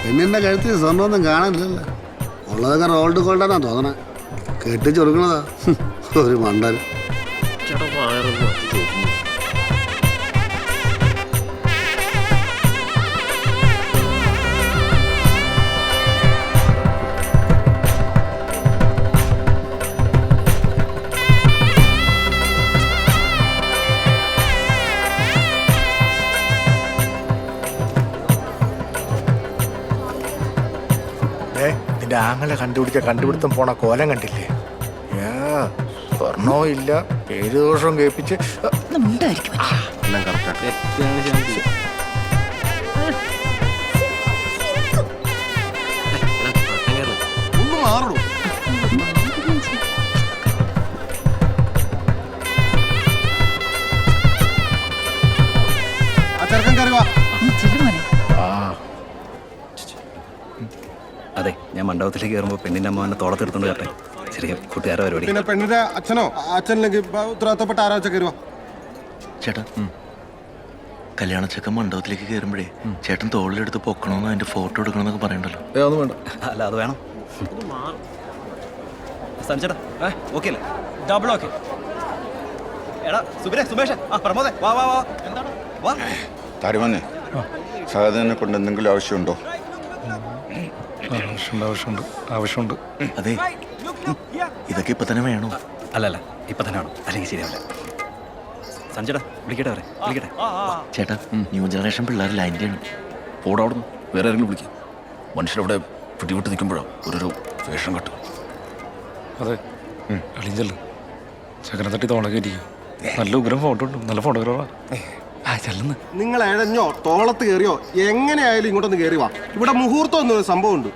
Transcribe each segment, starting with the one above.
പെണ്ണിന്റെ കഴുത്തിൽ സ്വർണ്ണമൊന്നും കാണാനില്ലല്ലോ. ഉള്ളതൊക്കെ റോൾഡ് ഗോൾഡാന്നാ തോന്നണേ. കെട്ടിച്ച് കൊടുക്കണതാ ഒരു മണ്ടൻ. നിന്റെ ആങ്ങളെ കണ്ടുപിടുത്തം പോണ കോലം കണ്ടില്ലേ? സ്വർണ്ണോ ഇല്ല, പേര് ദോഷം കേൾപ്പിച്ച് അതെ, ഞാൻ മണ്ഡപത്തിലേക്ക് കയറുമ്പോൾ പെണ്ണിന്റെ അമ്മ എന്നെ തോളത്തെടുത്തോണ്ട് കട്ടെ. ചെറിയ കൂട്ടുകാരെ പരിപാടി. പിന്നെ പെണ്ണിന്റെ അച്ഛനോ അച്ഛനിലേക്ക് ഉത്തരവാദിത്തപ്പെട്ട ആരാച്ച കയറുക? ചേട്ടാ, കല്യാണച്ചക്കൻ മണ്ഡപത്തിലേക്ക് കയറുമ്പോഴേ ചേട്ടൻ തോളിലെടുത്ത് പൊക്കണമെന്നോ അതിന്റെ ഫോട്ടോ എടുക്കണമെന്നൊക്കെ പറയണ്ടല്ലോ. ഒന്നും വേണ്ട. അല്ല, അത് വേണം. സഞ്ജേട്ടാ ഓക്കെ അല്ലേ? Double okay. എടാ സുമേഷ്, പ്രമോദേ, വാ വാ വാ. എന്താണ് വാ താരുമന്നെ, സഹോദരനെ കൊണ്ട് എന്തെങ്കിലും ആവശ്യമുണ്ടോ? ആവശ്യമുണ്ട്. അതെ, ഇതൊക്കെ ഇപ്പൊ തന്നെ വേണോ? അല്ല, ഇപ്പൊ തന്നെ വേണം, അല്ലെങ്കിൽ ശരിയാവില്ല. സഞ്ജേട്ടാ വിളിക്കട്ടെ, വിളിക്കട്ടെ. ചേട്ടാ, ന്യൂ ജനറേഷൻ പിള്ളേർ ലൈൻ്റെയാണ്. പോടാ അവിടുന്ന്, വേറെ ആരെങ്കിലും വിളിക്കും. മനുഷ്യരവിടെ പിടിവിട്ട് നിൽക്കുമ്പോഴോ ഓരോരോ വേഷം കെട്ടും. അതെ, അളിഞ്ചല്ല ചക്കനെ തട്ടി തോളൊക്കെ ഇരിക്കും. നല്ല ഉഗ്രം ഫോട്ടോ ഉണ്ട്, നല്ല ഫോട്ടോഗ്രാഫാ. ചെല്ലുന്നു. നിങ്ങൾ എഴഞ്ഞോ തോളത്ത് കയറിയോ എങ്ങനെയായാലും ഇങ്ങോട്ടൊന്ന് കയറി വാ. ഇവിടെ മുഹൂർത്തം എന്നൊരു സംഭവം ഉണ്ട്.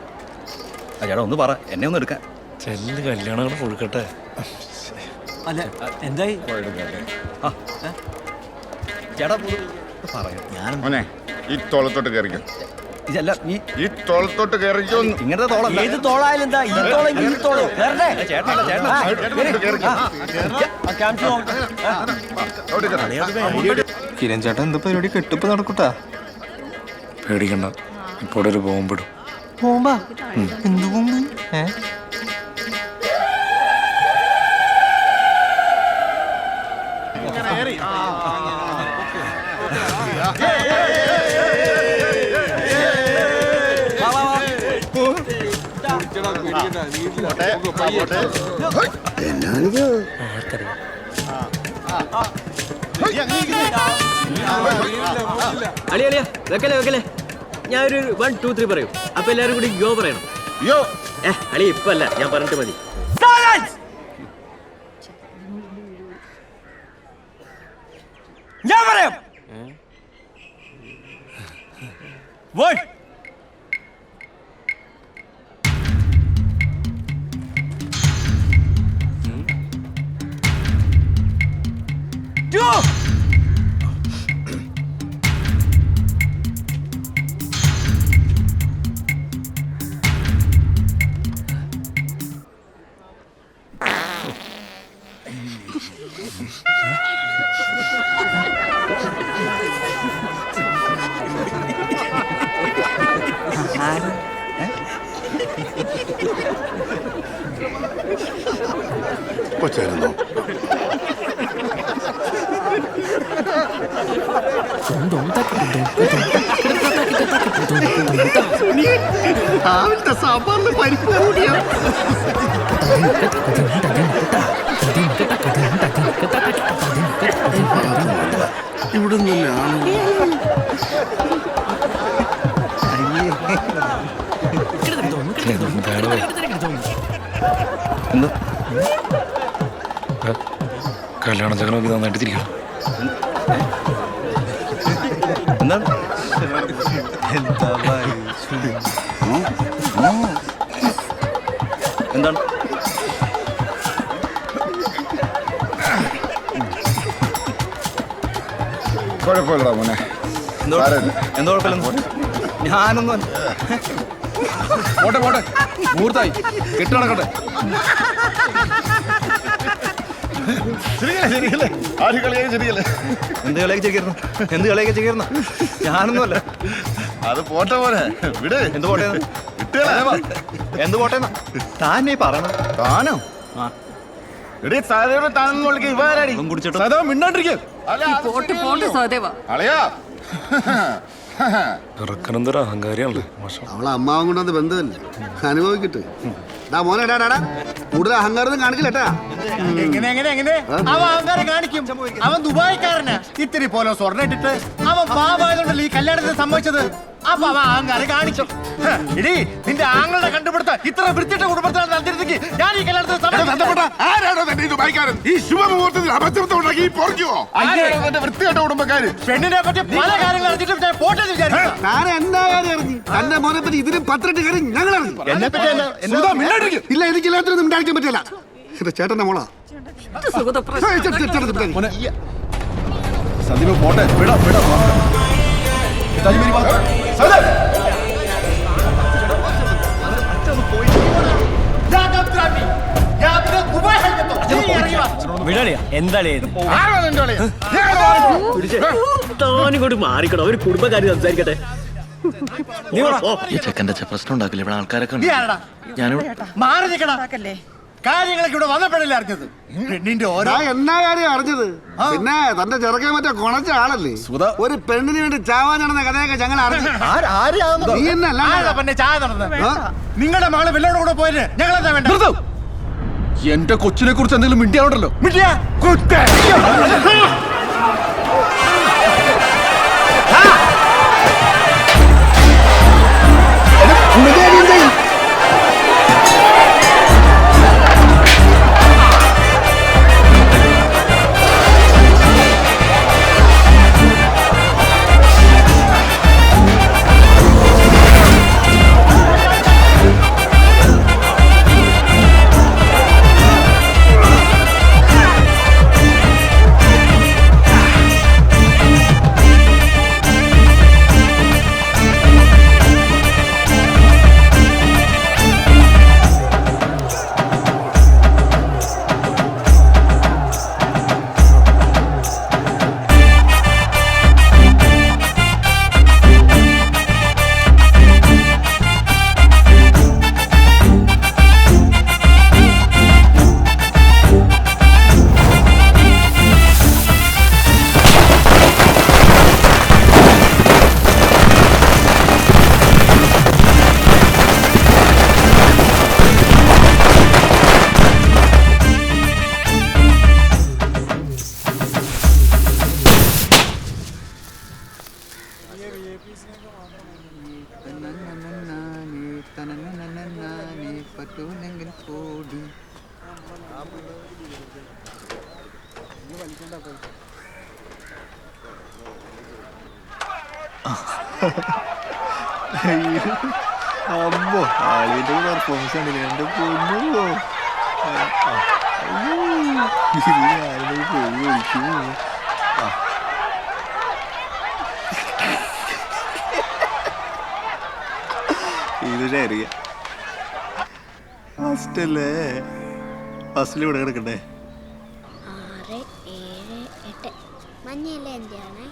ചേട്ടാ ഒന്ന് പറ, എന്നെ ഒന്ന് എടുക്കാൻ. ചെല്ല്, കല്യാണങ്ങൾ കൊഴുക്കട്ടെ. അല്ല എന്തായി ചേട്ടാ പറയാം. മോനെ, ഈ തോളത്തോട്ട് കയറിക്കോ. ഇതല്ല ഈ തോളത്തോട്ട് കയറിക്കോ. ഇങ്ങനത്തെ തോളല്ല. ഏത് തോളായാലും എന്താ ഈ തോളെങ്കിൽ ഈ തോള് വേറെ കിരൺ ചേട്ടൻ എന്ത് പരിപാടി കെട്ടിപ്പ് നടക്കൂട്ടാ? പേടിക്കണ്ട, ഇപ്പോൾ ഒരു ബോംബിടും. ബോംബാ? എന്ത് ബോംബ്? അളിയളിയ വെക്കലേ ഞാനൊരു 1 2 3 പറയും. അപ്പൊ എല്ലാരും കൂടി യോ പറയണം. അളി ഇപ്പൊ അല്ല, ഞാൻ പറഞ്ഞിട്ട് മതി. ഞാൻ പറയാം. ചേരുന്നോ? സാമ്പാറിന് പരിപ്പ് കൂടിയോ? ഇവിടെ തന്നെയാണ്. കല്യാണ ചക്കനൊക്കെ നന്നായിട്ട് തിരിക്കണം. എന്താണ് എന്താണ് കുഴപ്പമില്ലടാ മോനെ. എന്തോ കുഴപ്പമില്ല. ഞാനൊന്നും പോട്ടെ മുഹൂർത്തായി, കെട്ട് നടക്കട്ടെ. ശരിയല്ലേ? ആര് കളിയായി ശരിയല്ലേ? എന്ത് കളിയൊക്കെ ചെയ്യരുന്നു? ഞാനൊന്നുമല്ല. അത് പോട്ടെ പോലെ വിട്. എന്ത് പോട്ടെ വിട്ടുകളാ. എന്ത് പോട്ടെ താനേ പറയണം. താനോ എടീ സാധനം താനെന്ന് വിളിക്കുക ഇവാരാടി കുടിച്ചിട്ട് മിണ്ടാണ്ടിരിക്കുക. അല്ല അത് പോട്ട് പോട്ട് സഹദേവ അളിയാ ഇറക്കനെന്തൊരു അഹങ്കാരിയാണല്ലേ മാഷാ. അവളെ അമ്മാവും കൊണ്ടത് ബന്ധമല്ലേ, അനുഭവിക്കട്ടെ. ഡാ മോനെ, ഡാ കൂടുതൽ അഹങ്കാരം കാണിക്കില്ലട്ടാ. എങ്ങനെ അവൻ അഹങ്കാരം കാണിക്കും. അവൻ ദുബായിക്കാരനാ. ഇത്തിരി പോലെ സ്വർണ്ണം ഇട്ടിട്ട് അവൻ പാവായതുകൊണ്ടല്ലേ ഈ കല്യാണത്തിന് സംഭവിച്ചത്. അപ്പൊ അവൻ അഹങ്കാരം കാണിച്ചു. ഇനി നിന്റെ ആങ്ങളുടെ കണ്ടുപിടുത്ത ഇത്ര വൃത്തിയുടെ കുടുംബത്തിലാണ് നടത്തിയിരുന്നെങ്കിൽ ഞാൻ ഈ കല്യാണത്തിന് ആരാണോ തന്നെ ദുബായിക്കാരൻ? ഈ ശുഭമുഹൂർത്തത്തിൽ അബദ്ധം ഉണ്ടാക്കി പോർക്കുവോ? വൃത്തിയായിട്ട കുടുംബക്കാര് പെണ്ണിനെ പറ്റി പല കാര്യങ്ങൾ അറിഞ്ഞിട്ട് ഞാൻ പോട്ടെ വിചാരിച്ചു. ഞാൻ എന്താ കാര്യം അറിഞ്ഞു? തന്റെ മോനെ പറ്റി ഇതിന് 18 കാര്യം ഞങ്ങൾ അറിഞ്ഞു. എന്നെ പറ്റി ഇല്ല, എനിക്ക് എല്ലാത്തിനും ഉണ്ടാക്കാൻ പറ്റില്ല. എന്റെ ചേട്ടന്റെ മോളാ. സന്ദീപ് പോട്ടെ. വിടാ. താനിങ്ങോട്ട് മാറിക്കണോ, ഒരു കുടുംബക്കാരി സംസാരിക്കട്ടെ. ഈ ചെക്കൻ്റെ പ്രശ്നം ഉണ്ടാക്കില്ല ഇവിടെ ആൾക്കാരൊക്കെ ഉണ്ട്. ഞാനിവിടെ മാറി നിൽക്കണ കാര്യങ്ങളൊക്കെ ഇവിടെ വന്നപ്പോഴല്ലേ അറിഞ്ഞത്. പെണ്ണിന്റെ ഓരോ എന്നാ കാര്യം അറിഞ്ഞത്? പിന്നെ തന്റെ ചെറുക്കൻ മറ്റേ കൊണച്ച ആളല്ലേ. ഒരു പെണ്ണിന് വേണ്ടി ചാവാൻ നടന്ന കഥയൊക്കെ ഞങ്ങൾ അറിഞ്ഞു. നീ എന്നല്ല പിന്നെ ചായ നടന്നത്. നിങ്ങളുടെ മകള് വെള്ളോട് കൂടെ പോയത് ഞങ്ങളെന്താ വേണ്ട? എന്റെ കൊച്ചിനെ കുറിച്ച് എന്തെങ്കിലും മിണ്ടിയാണല്ലോ. അമ്മോ ആളിന്റെ പെർഫോമൻസ് ആണ്. എന്റെ പൊന്നോ ഇത് അറിയാം. ഫസ്റ്റല്ലേ ഫസ്റ്റിൽ ഇവിടെ കിടക്കണ്ടേ? 6, 7, 8 മഞ്ഞയല്ലേ എന്തിനാണ്?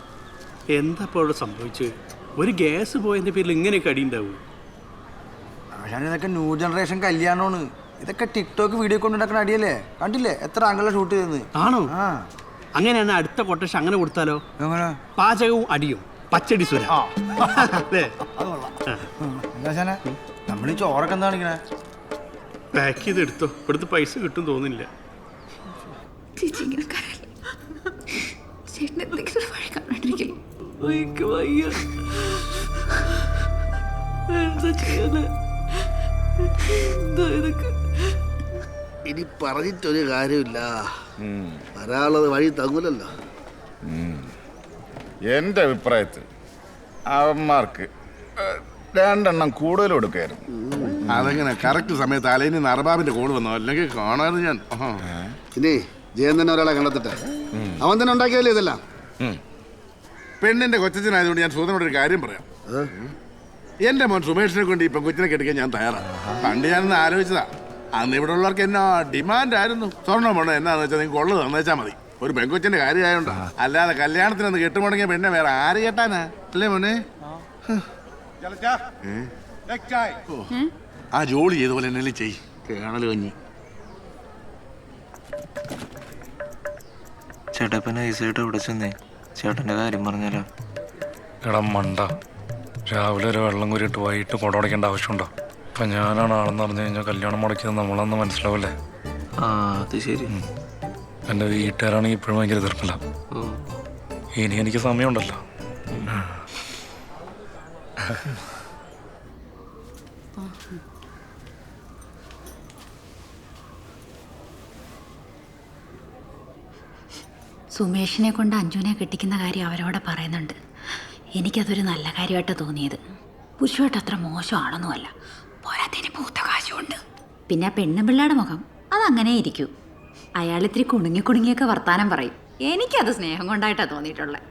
എന്താ ഇപ്പോൾ അവിടെ സംഭവിച്ചത്? ഒരു ഗ്യാസ് പോയതിന്റെ പേരിൽ ഇങ്ങനെയൊക്കെ അടിയുണ്ടാവും. ഇതൊക്കെ ന്യൂ ജനറേഷൻ കല്യാണമാണ്. ഇതൊക്കെ ടിക്ടോക്ക് വീഡിയോ കൊണ്ടുണ്ടാക്കുന്ന അടിയല്ലേ? കണ്ടില്ലേ എത്ര ആംഗിളിൽ ഷൂട്ട് ചെയ്യുന്നത്? ആണോ? അങ്ങനെയാണ് അടുത്ത കൊട്ടേഷൻ അങ്ങനെ കൊടുത്താലോ? പാചകവും അടിയും പച്ചടി സ്വര. നമ്മൾ ഈ ചോറൊക്കെ എന്താ കാണിക്കണേ? പാക്ക് ചെയ്ത് എടുത്തോ, ഇവിടുത്തെ പൈസ കിട്ടും തോന്നില്ല. ഇനി പറഞ്ഞിട്ടൊരു കാര്യമില്ല, വരാനുള്ളത് വഴി തങ്ങൂലല്ലോ. എന്റെ അഭിപ്രായത്തിൽ അവന്മാർക്ക് 2 എണ്ണം കൂടുതൽ കൊടുക്കായിരുന്നു. അതെങ്ങനെ കറക്റ്റ് സമയത്ത് അലൈന് നറബാബിന്റെ കോള് വന്നോ? അല്ലെങ്കിൽ കാണാതെ ഞാൻ ഇനി ജയൻ തന്നെ ഒരാളെ കണ്ടെത്തിട്ടെ, അവൻ തന്നെ ഉണ്ടാക്കിയല്ലേ ഇതെല്ലാം. പെണ്ണിന്റെ കൊച്ചനായതുകൊണ്ട് ഞാൻ സുധനോട് ഒരു കാര്യം പറയാം. എന്റെ മോൻ സുമേഷിനെ കൊണ്ട് ഈ പെൺകൊച്ചിനെ കെട്ടിക്കാൻ ഞാൻ തയ്യാറാണ്. പണ്ട് ഞാനൊന്ന് ആലോചിച്ചതാ. അന്ന് ഇവിടെ ഉള്ളവർക്ക് എന്നാ ഡിമാൻഡ് ആയിരുന്നു. സ്വർണ്ണം വേണം എന്നാന്ന് വെച്ചാൽ നിങ്ങൾക്ക് ഉള്ളത് തന്നേച്ചാൽ മതി. ഒരു പെൺകൊച്ചിന്റെ കാര്യമായോണ്ടാ. അല്ലാതെ കല്യാണത്തിനൊന്ന് കെട്ടുമുടങ്ങിയ പെണ്ണെ വേറെ ആര് കേട്ടാനാ? അല്ലേ മോനെ? ആ ജോലി ചെയ്തപോലെ എന്നെ ചെയ് കേണൽ കഞ്ഞി. ചേട്ടാ ഇപ്പൊ നൈസായിട്ട് ഇവിടെ ചെന്നേ ചേട്ടന്റെ കാര്യം പറഞ്ഞാലോ? എടാ മണ്ട, രാവിലെ ഒരു വെള്ളം കോരിയിട്ട് വൈകിട്ട് കൊടടയ്ക്കേണ്ട ആവശ്യമുണ്ടോ? ഇപ്പൊ ഞാനാണ് ആളെന്ന് പറഞ്ഞു കഴിഞ്ഞാൽ കല്യാണം മുടക്കിയത് നമ്മളന്ന് മനസ്സിലാവില്ലേ? ആ അത് ശരി. എൻ്റെ വീട്ടുകാരാണെങ്കിൽ ഇപ്പോഴും ഭയങ്കര എതിർപ്പില്ല. ഇനി എനിക്ക് സമയമുണ്ടല്ലോ. സുമേഷിനെ കൊണ്ട് അഞ്ജുനെ കെട്ടിക്കുന്ന കാര്യം അവരോട് പറയുന്നുണ്ട്. എനിക്കതൊരു നല്ല കാര്യമായിട്ടാണ് തോന്നിയത്. പുരുഷമായിട്ട് അത്ര മോശമാണെന്നുമല്ല, പോരാത്തതിന് പൂത്ത കാശുമുണ്ട്. പിന്നെ ആ പെണ്ണുപിള്ളയുടെ മുഖം അതങ്ങനെ ഇരിക്കൂ. അയാൾ ഇത്തിരി കുണുങ്ങിയൊക്കെ വർത്താനം പറയും. എനിക്കത് സ്നേഹം കൊണ്ടായിട്ടാണ് തോന്നിയിട്ടുള്ളത്.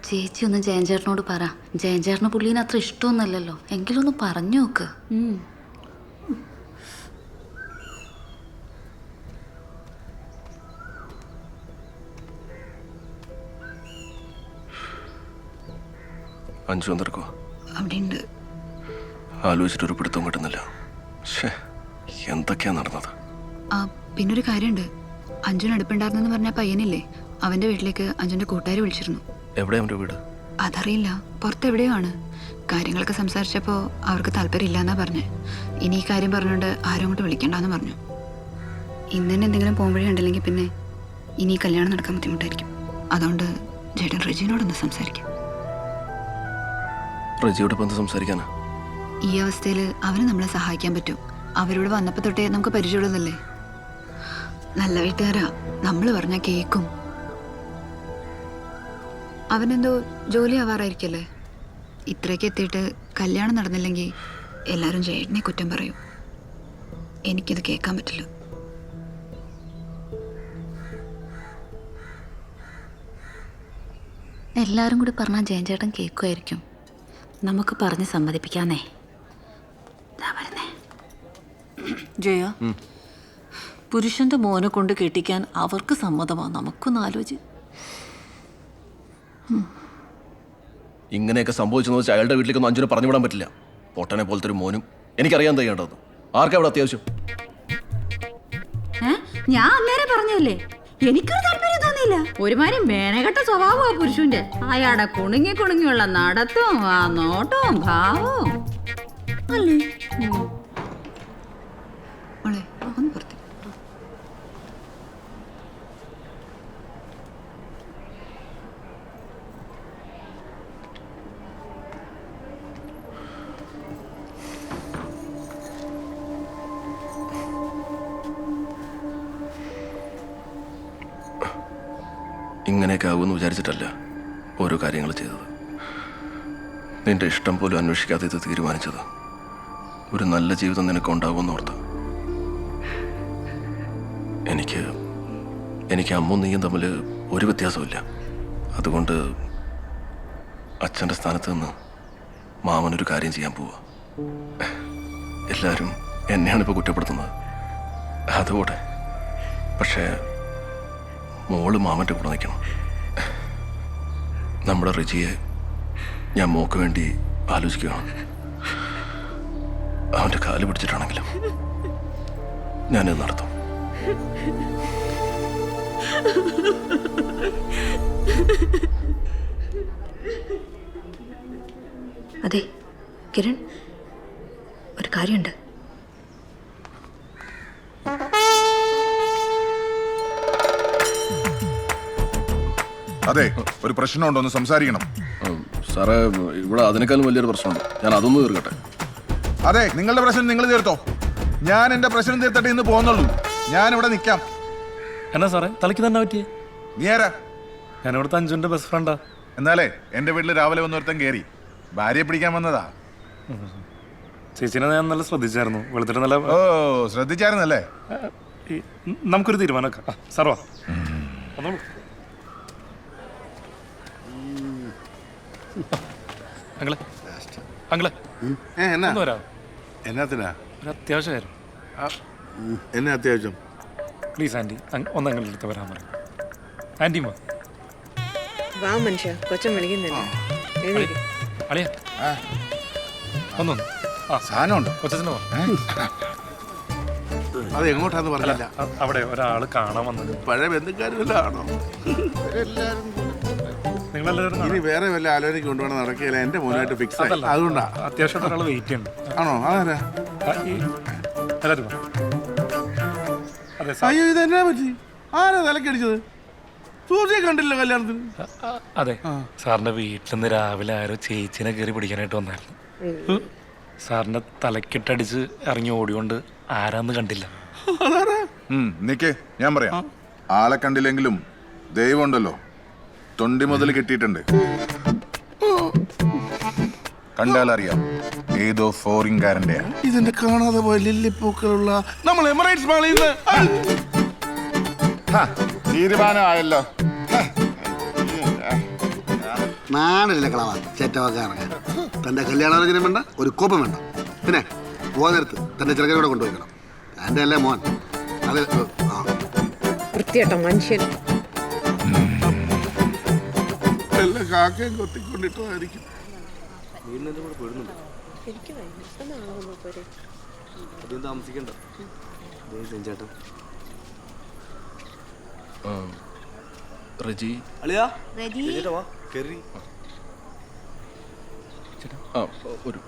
ചേച്ചി ഒന്ന് ജയൻചേട്ടനോട് പറ. ജയൻചേട്ടന് പുള്ളീനെ അത്ര ഇഷ്ടമൊന്നുമല്ലല്ലോ, എങ്കിലും ഒന്ന് പറഞ്ഞു നോക്ക്. അഞ്ചു വന്നിരിക്കോ? അവിടെ ഉണ്ട്. ആലോചിച്ചിട്ടൊരു പിടുത്തവും കിട്ടുന്നില്ല. എന്തൊക്കെയാ നടന്നത്? പിന്നൊരു കാര്യമുണ്ട്. അഞ്ജുന് അടുപ്പുണ്ടായിരുന്നെന്ന് പറഞ്ഞ പയ്യനില്ലേ, അവന്റെ വീട്ടിലേക്ക് അഞ്ജുന്റെ കൂട്ടുകാർ വിളിച്ചിരുന്നു. എവിടെയാ അവന്റെ വീട്? അതറിയില്ല, പുറത്തെവിടെയോ ആണ്. കാര്യങ്ങളൊക്കെ സംസാരിച്ചപ്പോൾ അവർക്ക് താല്പര്യമില്ല എന്നാ പറഞ്ഞേ. ഇനി ഈ കാര്യം പറഞ്ഞുകൊണ്ട് ആരും അങ്ങോട്ട് വിളിക്കണ്ടെന്ന് പറഞ്ഞു. ഇന്ന് തന്നെ എന്തെങ്കിലും പോകുമ്പോഴേ ഉണ്ടല്ലെങ്കിൽ പിന്നെ ഇനി കല്യാണം നടക്കാൻ ബുദ്ധിമുട്ടായിരിക്കും. അതുകൊണ്ട് ചേട്ടൻ റെജിനോടൊന്ന് സംസാരിക്കും. റജിയോട് ഇപ്പം എന്ത് സംസാരിക്കാനാ? ഈ അവസ്ഥയിൽ അവന് നമ്മളെ സഹായിക്കാൻ പറ്റും. അവരോട് വന്നപ്പോൾ തൊട്ടേ നമുക്ക് പരിചയമുള്ളതല്ലേ. നല്ല വീട്ടുകാരാ, നമ്മൾ പറഞ്ഞാൽ കേൾക്കും. അവനെന്തോ ജോലി ആവാറായിരിക്കല്ലേ. ഇത്രയ്ക്ക് എത്തിയിട്ട് കല്യാണം നടന്നില്ലെങ്കിൽ എല്ലാവരും ചേട്ടനെ കുറ്റം പറയും. എനിക്കിത് കേൾക്കാൻ പറ്റില്ല. എല്ലാവരും കൂടി പറഞ്ഞാൽ ജയൻചേട്ടൻ കേൾക്കുമായിരിക്കും. നമുക്ക് പറഞ്ഞ് സമ്മതിപ്പിക്കാന്നേ. ജയ, പുരുഷന്റെ മോനെ കൊണ്ട് കെട്ടിക്കാൻ അവർക്ക് സമ്മതമാണ്. നമുക്കൊന്ന് ആലോചി. ഇങ്ങനെയൊക്കെ സംഭവിച്ചെന്ന് വെച്ചാൽ അയാളുടെ വീട്ടിലേക്കൊന്നും അഞ്ചുനെ പറഞ്ഞു വിടാൻ പറ്റില്ല. പൊട്ടനെ പോലത്തെ ഒരു മോനും എനിക്കറിയാൻ തയ്യേണ്ടത്. ആർക്കാ ഇവിടെ അത്യാവശ്യം? ഞാൻ അന്നേരം പറഞ്ഞല്ലേ, എനിക്കൊരു താല്പര്യം തോന്നിയില്ല. ഒരുമാതിരി മേനകെട്ട സ്വഭാവമാണ് പുരുഷന്റെ. അയാളുടെ കുണുങ്ങിയുള്ള നടത്തവും ആ നോട്ടവും ഭാവവും അല്ലേ. ഇങ്ങനെയൊക്കെ ആകുമെന്ന് വിചാരിച്ചിട്ടല്ല ഓരോ കാര്യങ്ങൾ ചെയ്തത്. നിന്റെ ഇഷ്ടം പോലും അന്വേഷിക്കാതെ ഇത് തീരുമാനിച്ചത്. ഒരു നല്ല ജീവിതം നിനക്ക് ഉണ്ടാവുമെന്ന് ഓർത്ത്. എനിക്ക് അമ്മും നീയും തമ്മിൽ ഒരു വ്യത്യാസമില്ല. അതുകൊണ്ട് അച്ഛൻ്റെ സ്ഥാനത്ത് നിന്ന് മാമനൊരു കാര്യം ചെയ്യാൻ പോവുക. എല്ലാവരും എന്നെയാണ് ഇപ്പോൾ കുറ്റപ്പെടുത്തുന്നത്. അതുകൂടെ പക്ഷേ മോള് മാമൻ്റെ കൂടെ നിൽക്കണം. നമ്മുടെ റിജിയെ ഞാൻ മോക്ക് വേണ്ടി ആലോചിക്കുകയാണ്. അവൻ്റെ കാല് പിടിച്ചിട്ടാണെങ്കിലും ഞാനിത് നടത്തും. അതെ കിരൺ, ഒരു കാര്യമുണ്ട്. അതെ, ഒരു പ്രശ്നമുണ്ടോ? ഒന്ന് സംസാരിക്കണം. സാറേ, ഇവിടെ അതിനേക്കാളും വലിയൊരു പ്രശ്നമുണ്ട്. ഞാൻ അതൊന്ന് തീർക്കട്ടെ. അതെ, നിങ്ങളുടെ പ്രശ്നം നിങ്ങൾ തീർത്തോ. ഞാൻ എന്റെ പ്രശ്നം തീർത്തിട്ട് ഇന്ന് പോകുന്നുള്ളൂ. ഞാൻ ഇവിടെ നിൽക്കാം. എന്നാ സാറേ തലയ്ക്ക് തന്നെ പറ്റിയേ? നീ ആരാ? ഞാൻ ഇവിടുത്തെ അഞ്ജുന്റെ ബെസ്റ്റ് ഫ്രണ്ടാ. എന്നാലേ എന്റെ വീട്ടിൽ രാവിലെ വന്നൊരുത്തൻ കയറി ഭാര്യയെ പിടിക്കാൻ വന്നതാ. ചേച്ചിനെ ഞാൻ നല്ല ശ്രദ്ധിച്ചായിരുന്നു. വെളുത്തിട്ട് നല്ല. ഓ, ശ്രദ്ധിച്ചായിരുന്നല്ലേ? നമുക്കൊരു തീരുമാനമൊക്കെ സാറോ. അങ്ങളെ അങ്ങളെ ഒന്ന് വരാം. എന്നാത്തിനാ? ഒരു അത്യാവശ്യമായിരുന്നു. എന്നെ അത്യാവശ്യം? പ്ലീസ് ആൻറ്റി, ഒന്ന് അങ്ങനെ അടുത്ത് വരാൻ പറയും. ആൻറ്റി വാ മനുഷ്യ, കൊച്ചൻ വിളിക്കുന്നില്ല. അളിയ ഒന്നൊന്ന് സാധനമുണ്ട്. കൊച്ചച്ഛനോ? അത് എങ്ങോട്ടാന്ന് പറഞ്ഞില്ല. അവിടെ ഒരാള് കാണാൻ വന്നത്. പഴയ ബന്ധുക്കാരും ആണോ? നിങ്ങളെല്ലാവരും ഇനി വേറെ വല്ല ആലോചനയ്ക്ക് കൊണ്ടുപോകണം നടക്കുകയില്ല. എന്റെ മോനായിട്ട് ഫിക്സ് ആയി. അതുകൊണ്ടാ. അത്യാവശ്യം ഒരാൾ വെയിറ്റ് ചെയ്യുന്നുണ്ട്. ആണോ? അതാരാ? എല്ലാവരും വാ. അതെ സാർ. അയ്യോ, ഇതെന്നാ പറ്റി? ആരാ തലക്കടിച്ചത്? സൂര്യ കണ്ടില്ല കല്യാണത്തിന്. അതെ സാറിന്റെ വീട്ടിൽ നിന്ന് രാവിലെ ആരോ ചേച്ചിനെ കയറി പിടിക്കാനായിട്ട് വന്നായിരുന്നു. സാറിന്റെ തലക്കിട്ടടിച്ച് ഇറങ്ങി ഓടിയോണ്ട് ആരാന്ന് കണ്ടില്ല. നിക്ക്, ഞാൻ പറയാം. ആളെ കണ്ടില്ലെങ്കിലും ദൈവം ഉണ്ടല്ലോ, തൊണ്ടി മുതൽ കിട്ടിയിട്ടുണ്ട്. കണ്ടാലറിയാം ഏതോ ഫോറിൻകാരന്റെ. ഇതിന്റെ കാണാതെ പോയ ലില്ലിപ്പൂക്കളുള്ള നമ്മൾ എമിറേറ്റ്സ് മാളിൽ നിന്ന് തീരുമാനമായല്ലോ. നാണില്ല കളവാ ചേറ്റവാക്കാറങ്ങാൻ. തന്റെ കല്യാണാലോചന വേണ്ട, ഒരു കോപ്പം വേണ്ട. പിന്നെ പോകാൻ തന്റെ ചെറുക്കനോടെ കൊണ്ടുപോയിക്കണം. എന്റെ അല്ലേ മോൻ. അത് വൃത്തിയായിട്ടോ മനുഷ്യൻ. എല്ലാം കാക്കയും കൊത്തിക്കൊണ്ടിട്ടതായിരിക്കും. താമസിക്കണ്ട ചേട്ടാ. റജി അളിയാ റെഡി? വാ കേറി. ഒരു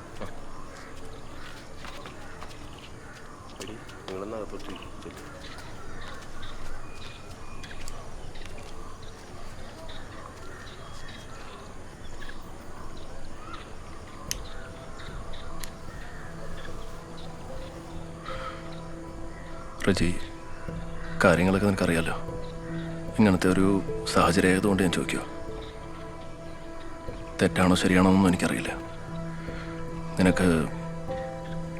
റജി, കാര്യങ്ങളൊക്കെ നിനക്കറിയാലോ. ഇങ്ങനത്തെ ഒരു സാഹചര്യം ആയതുകൊണ്ട് ഞാൻ ചോദിക്കുക. തെറ്റാണോ ശരിയാണോ എന്നൊന്നും എനിക്കറിയില്ല. നിനക്ക്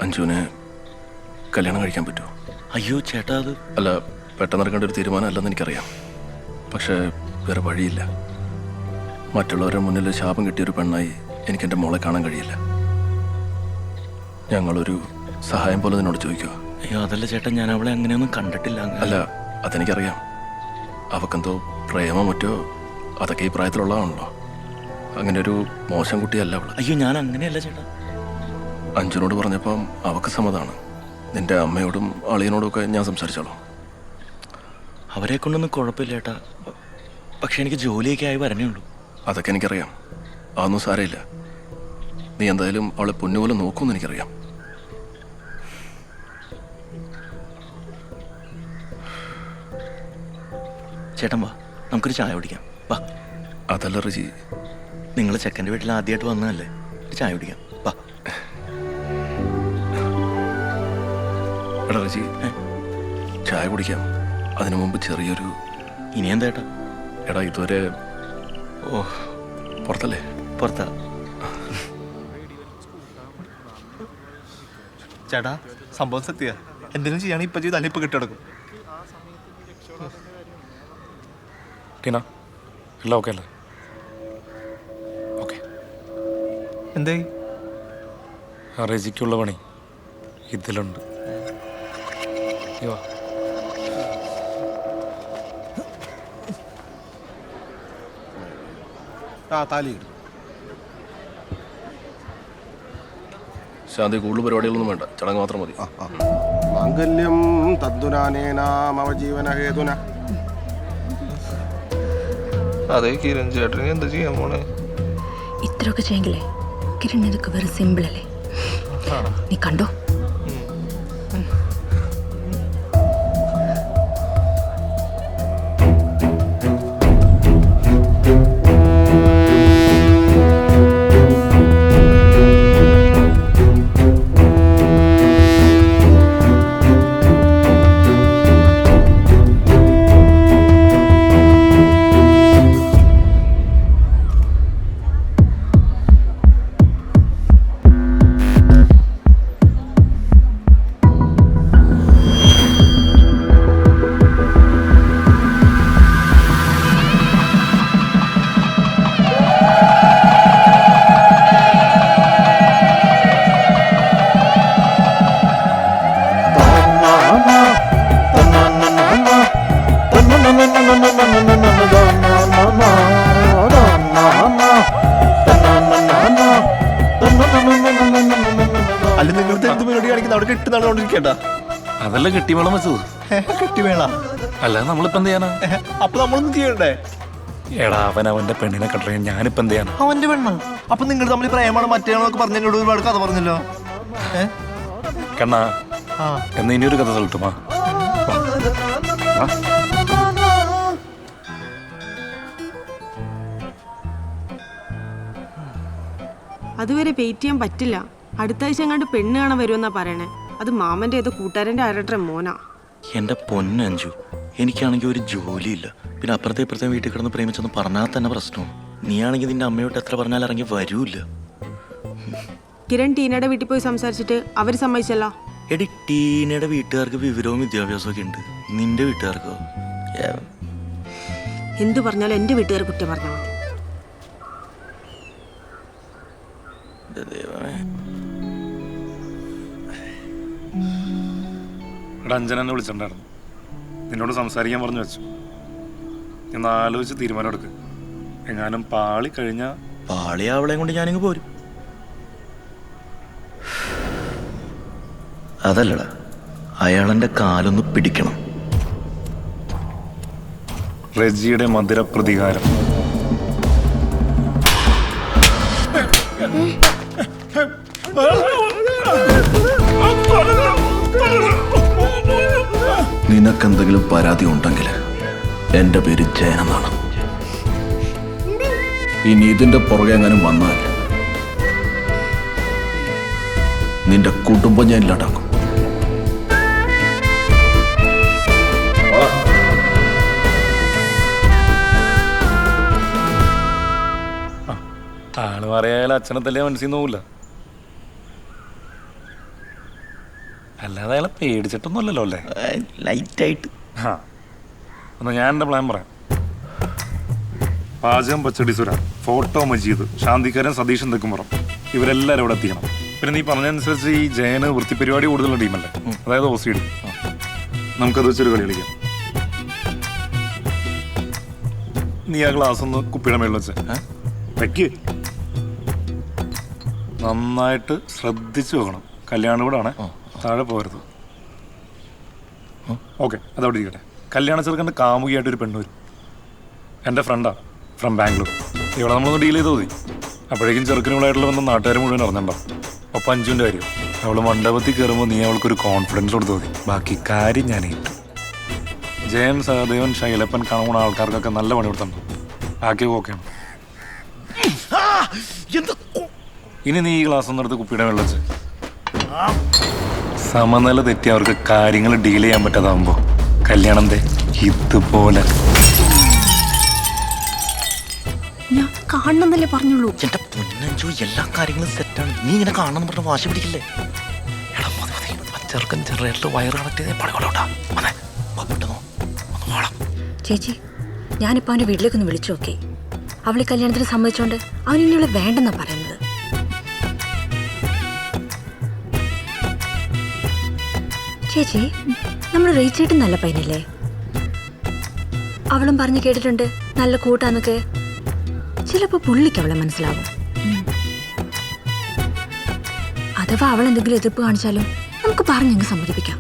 അഞ്ജുവിനെ കല്യാണം കഴിക്കാൻ പറ്റുമോ? അയ്യോ ചേട്ടാ, അത് അല്ല, പെട്ടെന്നെടുക്കേണ്ട ഒരു തീരുമാനം അല്ലെന്ന് എനിക്കറിയാം. പക്ഷേ വേറെ വഴിയില്ല. മറ്റുള്ളവരുടെ മുന്നിൽ ശാപം കിട്ടിയൊരു പെണ്ണായി എനിക്കെൻ്റെ മോളെ കാണാൻ കഴിയില്ല. ഞങ്ങളൊരു സഹായം പോലെ നിന്നോട് ചോദിക്കുക. അയ്യോ അതല്ല ചേട്ടാ, ഞാൻ അവളെ അങ്ങനെയൊന്നും കണ്ടിട്ടില്ല. അല്ല, അതെനിക്കറിയാം. അവക്കെന്തോ പ്രേമോ മറ്റോ അതൊക്കെ ഈ പ്രായത്തിലുള്ളതാണല്ലോ. അങ്ങനെ ഒരു മോശം കുട്ടിയല്ല അവള്. അയ്യോ ഞാൻ അങ്ങനെയല്ല ചേട്ടാ. അഞ്ജുനോട് പറഞ്ഞപ്പം അവക്ക് സമ്മതമാണ്. നിന്റെ അമ്മയോടും അളിയനോടും ഒക്കെ ഞാൻ സംസാരിച്ചോളാം. അവരെ കൊണ്ടൊന്നും കുഴപ്പമില്ല ചേട്ടാ. പക്ഷെ എനിക്ക് ജോലിയൊക്കെ ആയി വരണേ ഉള്ളൂ. അതൊക്കെ എനിക്കറിയാം. അതൊന്നും സാരമില്ല. നീ എന്തായാലും അവളെ പൊന്നുപോലെ നോക്കുമെന്ന് എനിക്കറിയാം. ചേട്ടൻ വാ, നമുക്കൊരു ചായ കുടിക്കാം. വാ. അതല്ല റജി, നിങ്ങൾ ചെക്കൻ്റെ വീട്ടിൽ ആദ്യമായിട്ട് വന്നതല്ലേ, ഒരു ചായ കുടിക്കാം. വാ. എടാ റജി, ചായ കുടിക്കാം. അതിനു മുമ്പ് ചെറിയൊരു... ഇനി എന്താ ചേട്ടാ? എടാ ഇതുവരെ... ഓ, പുറത്തല്ലേ? പുറത്താ. ചേട്ടാ സംഭവം സത്യ. എന്തെങ്കിലും ചെയ്യണമെങ്കിൽ ഇപ്പൊ ചെയ്ത് അല്ലിപ്പ് കിട്ടിയെടുക്കും. ടീന, എല്ലാം ഓക്കെ അല്ലേ? ഓക്കെ. എന്തേ? റജിക്കുള്ള പണി ഇതിലുണ്ട്. താലിയിടും. ശാന്തി, കൂടുതൽ പരിപാടികളൊന്നും വേണ്ട, ചടങ്ങ് മാത്രം മതി. മാംഗല്യം തന്തുനാനേനാമവ ജീവനഹേതുന. അതെ കിരൺ ചേട്ടന് എന്താ ചെയ്യാൻ പോണേ? ഇത്രയൊക്കെ ചെയ്യെങ്കിലേ കിരൺ ഇതൊക്കെ വെറും സിമ്പിൾ അല്ലേ? നീ കണ്ടോ? പരിപാടി കാണിക്കുന്നത് അവിടെ കെട്ടി നടന്നുകൊണ്ടിരിക്കട്ടാ. അതല്ല കെട്ടിമേളം വെച്ചത്. കെട്ടിവേള അല്ലാതെ നമ്മളിപ്പോ എന്ത് ചെയ്യാനാ? അപ്പൊ നമ്മളൊന്നും ചെയ്യണ്ടേ? എടാ അവൻ അവന്റെ പെണ്ണിനെ കട്ടറിയാൻ ഞാനിപ്പോ എന്ത് ചെയ്യാനാ? അവന്റെ പെണ്ണ. അപ്പൊ നിങ്ങൾ തമ്മിൽ പ്രേമാണ് മറ്റേന്നൊക്കെ പറഞ്ഞ എന്നോട് ഒരുപാട് കഥ പറഞ്ഞല്ലോ. കണ്ണാ എന്നാ ഇനിയൊരു കഥ സൊല്ലട്ടുമാ? അതുവരെ വെയിറ്റ് ചെയ്യാൻ പറ്റില്ല. അടുത്ത ആഴ്ച എങ്ങാണ്ട് പെണ്ണ് കാണാൻ വരുമെന്നാ പറയണേ. അത് മാമന്റെ ഏതോ കൂട്ടുകാരന്റെ ആരുടെ മോനാ. എൻ്റെ പൊന്നഞ്ചു, എനിക്കാണെങ്കിൽ ഒരു ജോലിയില്ല. പിന്നെ അപ്പുറത്തെ ഇപ്പുറത്തെ വീട്ടിൽ കിടന്ന് പ്രേമിച്ചെന്ന് പറഞ്ഞാൽ തന്നെ പ്രശ്നവും. നീയാണെങ്കിൽ നിന്റെ അമ്മയോട്ട് എത്ര പറഞ്ഞാൽ ഇറങ്ങി വരൂല്ല. കിരൺ ടീനയുടെ വീട്ടിൽ പോയി സംസാരിച്ചിട്ട് അവര് സമ്മതിച്ചല്ലോ. എടി ടീനയുടെ വീട്ടുകാർക്ക് വിവരവും വിദ്യാഭ്യാസവും ഒക്കെ ഉണ്ട്. നിന്റെ വീട്ടുകാർക്കോ? എന്തു പറഞ്ഞാലും എന്റെ വീട്ടുകാർ കുറ്റം പറഞ്ഞാൽ മതി. ഇവിടെ അഞ്ജന എന്നെ വിളിച്ചിട്ടുണ്ടായിരുന്നു. നിന്നോട് സംസാരിക്കാൻ പറഞ്ഞു വെച്ചു. ഇന്ന് ആലോചിച്ച് തീരുമാനം എടുക്ക്. എങ്ങാനും പാളി കഴിഞ്ഞാ പാളി അവളെയും കൊണ്ട് ഞാനിങ്ങ് പോരും. അതല്ലടാ, അയാളെന്റെ കാലൊന്ന് പിടിക്കണം. റെജിയുടെ മധുര പ്രതികാരം. നിനക്കെന്തെങ്കിലും പരാതി ഉണ്ടെങ്കിൽ എൻ്റെ പേര് ജയനെന്നാണ്. ഇനി ഇതിന്റെ പുറകെ എങ്ങാനും വന്നാൽ നിന്റെ കുടുംബം ഞാൻ ഇല്ലാണ്ടാക്കും. ആള് പറയായാലും അച്ഛനെ തല്ലേ മനസ്സിൽ നോവില്ല. അല്ലാതെ അയാളെ പേടിച്ചിട്ടൊന്നുമല്ലല്ലോ അല്ലേ? ലൈറ്റായിട്ട്. എന്നാ ഞാൻ എൻ്റെ പ്ലാൻ പറയാം. പാചകം പച്ചടി സുര, ഫോട്ടോ മജീദ്, ശാന്തിക്കാരൻ സതീഷൻ തെക്കുമ്പുറം, ഇവരെല്ലാവരും ഇവിടെ എത്തിക്കണം. പിന്നെ നീ പറഞ്ഞതനുസരിച്ച് ഈ ജയന് വൃത്തിപരിപാടി കൂടുതലുള്ള ടീമല്ലേ, അതായത് OCD. നമുക്കത് വെച്ചൊരു കളി കളിക്കാം. നീ ആ ഗ്ലാസ് ഒന്ന് കുപ്പിയുടെ മേളിൽ വെച്ച് വെക്ക്. നന്നായിട്ട് ശ്രദ്ധിച്ചു വെക്കണം. കല്യാണ വീടാണ്, താഴെ പോകരുത്. ഓക്കെ, അതവിടെ ഇരിക്കട്ടെ. കല്യാണ ചെറുക്കൻ്റെ കാമുകിയായിട്ടൊരു പെണ്ണ് വരും. എൻ്റെ ഫ്രണ്ടാ, ഫ്രം ബാംഗ്ലൂർ. ഇവിടെ നമ്മളൊന്ന് ഡീൽ ചെയ്ത് മതി. അപ്പോഴേക്കും ചെറുക്കനുകളായിട്ടുള്ള വന്ന നാട്ടുകാർ മുഴുവൻ അറിഞ്ഞിട്ടുണ്ടാവും. ഒപ്പം അഞ്ചുവിൻ്റെ കാര്യം, അവൾ മണ്ഡപത്തിൽ കയറുമ്പോൾ നീ അവൾക്കൊരു കോൺഫിഡൻസ് കൊടുത്തു മതി. ബാക്കി കാര്യം ഞാൻ ഏറ്റു. ജയൻ, സഹദേവൻ, ശൈലപ്പൻ കാണുന്ന ആൾക്കാർക്കൊക്കെ നല്ല പണി കൊടുത്തിട്ടുണ്ട്. ബാക്കി ഓക്കെയാണ്. ഇനി നീ ഈ ഗ്ലാസ് ഒന്നെടുത്ത് കുപ്പിയുടെ വെള്ളം വെച്ച് സമനില തെറ്റി അവർക്ക് കാര്യങ്ങൾ ഡീൽ ചെയ്യാൻ പറ്റാതാവുമ്പോൾ കല്യാണം ഇതുപോലെ. ഞാൻ കാണണമെന്നല്ലേ പറഞ്ഞുള്ളൂ. എന്റെ പൊന്നഞ്ചു, എല്ലാ കാര്യങ്ങളും സെറ്റാണ്. നീ ഇങ്ങനെ കാണണമെന്ന് പറഞ്ഞ വാശി പിടിക്കില്ലേ? എടാ മതി മതി, ചെറുക്കൻ ചെറിയ വയറ് കണക്ട് പണികളോട്ടാ. ചേച്ചി, ഞാനിപ്പോൾ അവൻ്റെ വീട്ടിലേക്കൊന്ന് വിളിച്ചു നോക്കി. അവൾ കല്യാണത്തിന് സമ്മതിച്ചോണ്ട് അവൻ ഇനി അവളെ വേണ്ടെന്നാ പറയുന്നത്. ചേച്ചി, നമ്മുടെ റീച്ചേട്ടൻ നല്ല പയ്യനല്ലേ? അവളും പറഞ്ഞു കേട്ടിട്ടുണ്ട് നല്ല കൂട്ടാന്നൊക്കെ. ചിലപ്പോൾ പുള്ളിക്ക് അവളെ മനസ്സിലാവും. അഥവാ അവൾ എന്തെങ്കിലും എതിർപ്പ് കാണിച്ചാലും നമുക്ക് പറഞ്ഞങ്ങ് സമ്മതിപ്പിക്കാം.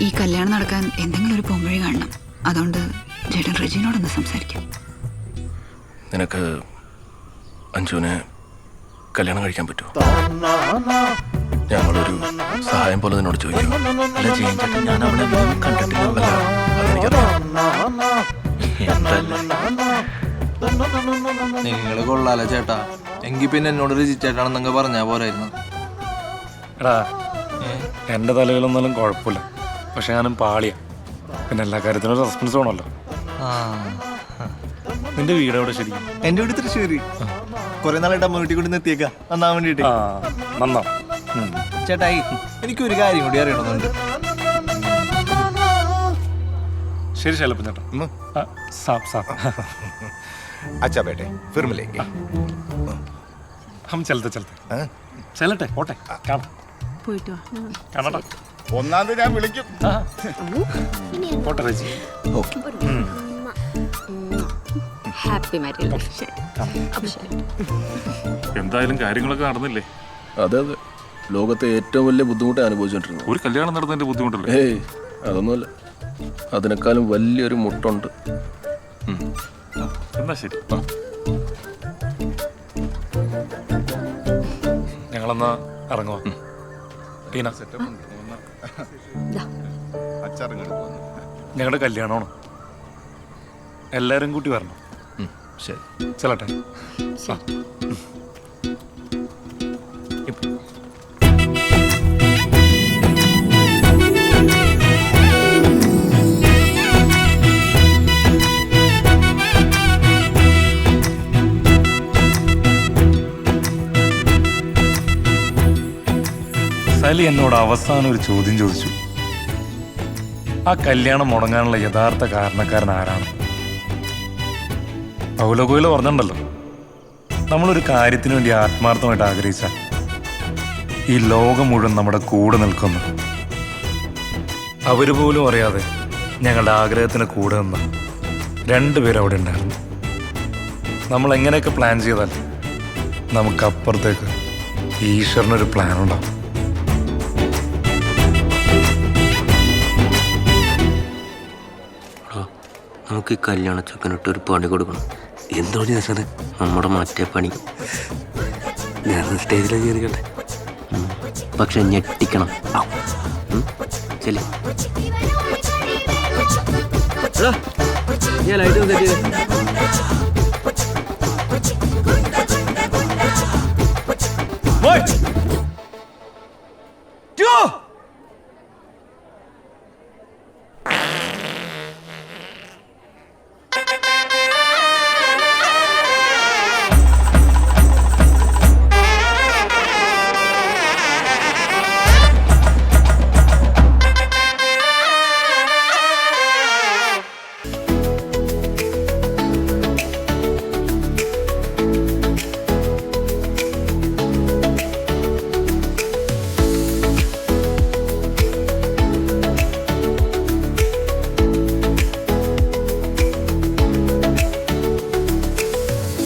ഈ കല്യാണം നടക്കാൻ എന്തെങ്കിലും ഒരു പോംവഴി കാണണം. അതുകൊണ്ട് ചേട്ടൻ റെജിനോടൊന്ന് സംസാരിക്കാം. നിനക്ക് അഞ്ജുവിനെ കല്യാണം കഴിക്കാൻ പറ്റുമോ? ഞങ്ങളൊരു സഹായം പോലെ നിന്നോട് ചോദിക്കും. അല്ല ജയൻ ചേട്ടൻ, ഞാൻ അവളെ കണ്ടിട്ടില്ല. നിങ്ങള് കൊള്ളാലോ ചേട്ടാ. എങ്കിൽ പിന്നെ എന്നോട് രജിച്ചേട്ടാണെന്നൊക്കെ പറഞ്ഞാ പോരായിരുന്നു. എടാ, എൻ്റെ തലയിലൊന്നാലും കുഴപ്പമില്ല. പക്ഷെ ഞാനും പാളിയാ. പിന്നെ എല്ലാ കാര്യത്തിനും ഒരു റെസ്പോൺസ് വേണമല്ലോ. നിന്റെ വീട് എവിടെ ശരിക്കും? എന്റെ വീട് തൃശ്ശൂര്. കുറെ നാളായിട്ട് അമ്മ വീട്ടിൽ കൊണ്ട് നിർത്തിയേക്കാ നന്നാൻ വേണ്ടിട്ട്. നന്നാ ചേട്ടായി, എനിക്കൊരു കാര്യം കൂടി അറിയണമെന്നുണ്ട്. ശരി ശൈലപ്പൻ ചേട്ടാ. अच्छा बेटे फिर मिलेंगे. हम चलते चलते ഓട്ടെ പോയിട്ട് വാ. കാണട്ടെ. ഒന്നാം തീയതി ഞാൻ വിളിക്കും. പോട്ടെ റെജി. Happy married. എന്തായാലും കാര്യങ്ങളൊക്കെ നടന്നില്ലേ? അതെ അതെ, ലോകത്തെ ഏറ്റവും വലിയ ബുദ്ധിമുട്ട് അനുഭവിച്ചോണ്ടിരുന്നത്. ഒരു കല്യാണം നടന്നതിന്റെ ബുദ്ധിമുട്ടല്ലേ? ഏയ് അതൊന്നുമല്ല, അതിനേക്കാളും വലിയൊരു മുട്ടുണ്ട്. എന്നാ ശരി, ഞങ്ങളെന്നാ ഇറങ്ങുവാ. ടീന, ഞങ്ങളുടെ കല്യാണമാണ്, എല്ലാരും കൂട്ടി വരണം. ശരി, ചെല്ലട്ടെ. സലി എന്നോട് അവസാനം ഒരു ചോദ്യം ചോദിച്ചു. ആ കല്യാണം മുടങ്ങാനുള്ള യഥാർത്ഥ കാരണക്കാരൻ ആരാണ്? പൗലോ കൊയ്ലോ പറഞ്ഞിട്ടുണ്ടല്ലോ, നമ്മളൊരു കാര്യത്തിന് വേണ്ടി ആത്മാർത്ഥമായിട്ട് ആഗ്രഹിച്ചാൽ ഈ ലോകം മുഴുവൻ നമ്മുടെ കൂടെ നിൽക്കുന്നു. അവര് പോലും അറിയാതെ ഞങ്ങളുടെ ആഗ്രഹത്തിന് കൂടെ നിന്ന് രണ്ടുപേരും അവിടെ ഉണ്ടായിരുന്നു. നമ്മൾ എങ്ങനെയൊക്കെ പ്ലാൻ ചെയ്താൽ നമുക്കപ്പുറത്തേക്ക് ഈശ്വരനൊരു പ്ലാൻ ഉണ്ടാവും. നമുക്ക് ഈ കല്യാണ ചക്കനിട്ട് ഒരു പണി കൊടുക്കണം. എന്തോടി രസത് നമ്മുടെ മറ്റേ പണി. ഞാൻ സ്റ്റേജിലേക്ക് കയറിക്കട്ടെ, പക്ഷെ ഞെട്ടിക്കണം. ശരി, ഞാൻ ലൈറ്റ് One, 2